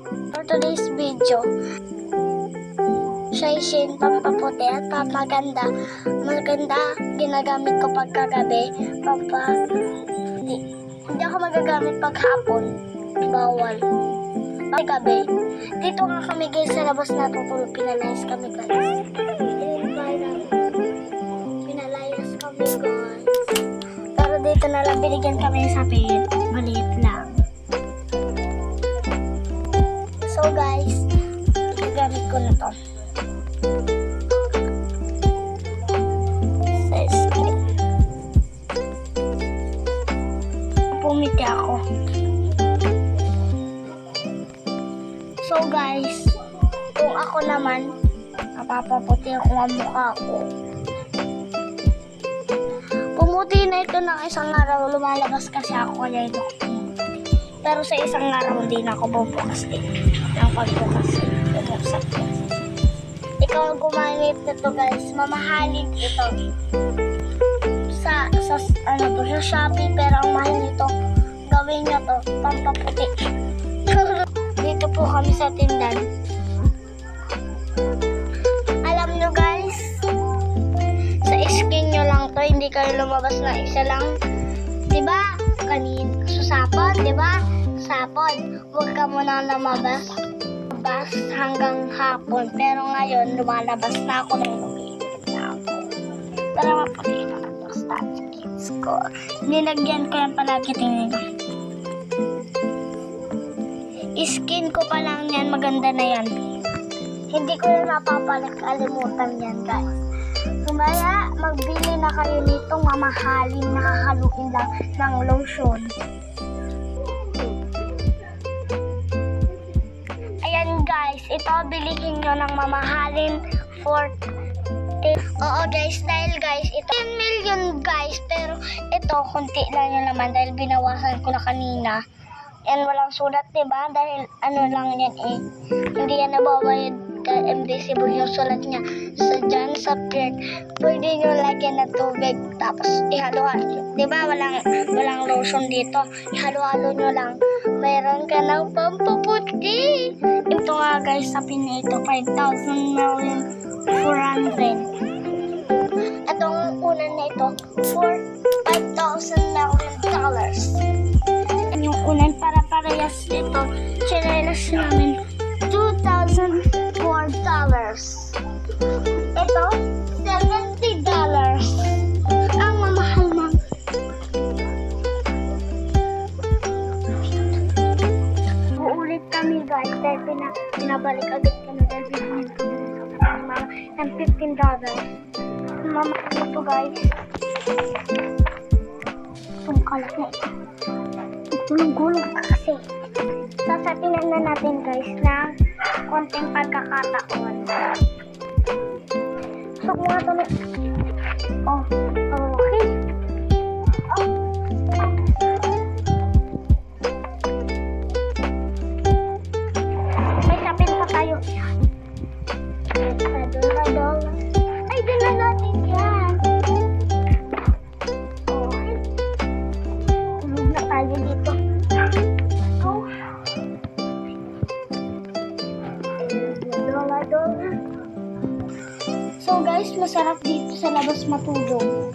For today's video, Shin pampaputi at pampaganda. Maganda, ginagamit ko pagkagabi. Hindi ako magagamit paghapon. Bawal. Paggabi. Dito nga kami guys sa labas natutulog. Pinalayas kami guys. Pinalayas kami guys. Pero dito na lang binigyan kami sa pit. Maliit lang. So guys, gagamit ko na to. Sa screen. Pumiti ako. So guys, kung ako naman, napapaputi ako ang mukha ko. Pumuti na ito ng isang araw, lumalabas kasi ako kaya ito. Pero sa isang araw, hindi na ako bubukas din. Ang pagbukas din. Ikaw ang gumamit nito guys, mamahalin ito. Sa Shopee, pero ang mahal nito, gawin nyo to, pampaputi. Dito po kami sa tindan. Alam nyo guys, sa skin nyo lang to, hindi kayo lumabas na isa lang. Diba? Susapon, diba? Sapon, huwag ka muna lumabas hanggang hapon. Pero ngayon, lumalabas na ako nung lumilit na ako. Pero maputi na ito sa skins ko. Nilagyan ko yan palagi, tingin ko. Skin ko pa lang yan, maganda na yan. Hindi ko yan mapapalimutan yan guys. Kumaya, magbili na kayo nitong mamahalin, nakahaluin lang ng lotion. Ayan guys, ito bilihin nyo ng mamahalin for Oo guys, dahil guys, ito 10 million guys, pero ito, konti lang yung laman dahil binawasan ko na kanina. And walang sulat, diba? Dahil ano lang yan eh. Hindi yan nababayad ka, invisible yung sulat niya. So dyan sa print, pwede nyo lagyan ng tubig, tapos ihalo-halo. Diba? Walang lotion dito. Ihalo-halo nyo lang. Mayroon ka ng pampaputi. Ito nga guys, sa pina ito, 5,400. Itong unan na ito, for $5,000 million. Yung unan para parehas ito, chinelas namin $2,004. Ito, $70. Ang mamahal man. Uulit kami guys dahil pinabalik agad kami dahil binigyan kami ng $15. Mamahal ito guys. Itong kalat na ito. Gulong-gulong kasi. Sasapinan na natin guys ng konting pagkakataon. So kung nga ito na... Oh, okay. Oh. May sapin pa tayo. $1. Ay, din na natin yan. Okay. Tulog na tayo dito. So guys, masarap dito sa labas matulog.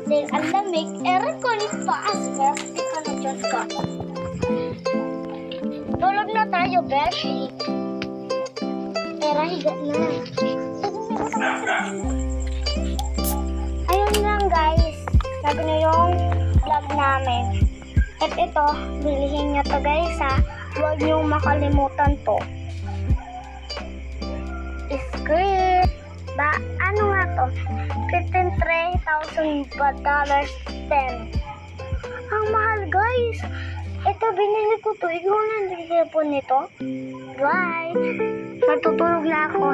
Dahil ang lamig, aircon pa as well. Hindi ka na dyan ka. Tulog na tayo, Beshi. Pero higa na. Ayun lang guys. Sabi na yung vlog namin. At ito, bilihin nyo to guys ha. Huwag nyo makalimutan to. Screen. Ano nga to? $53,000 10. Ang mahal guys. Ito binili ko to. Ikaw na ang po nito. Bye. Matutulog na ako.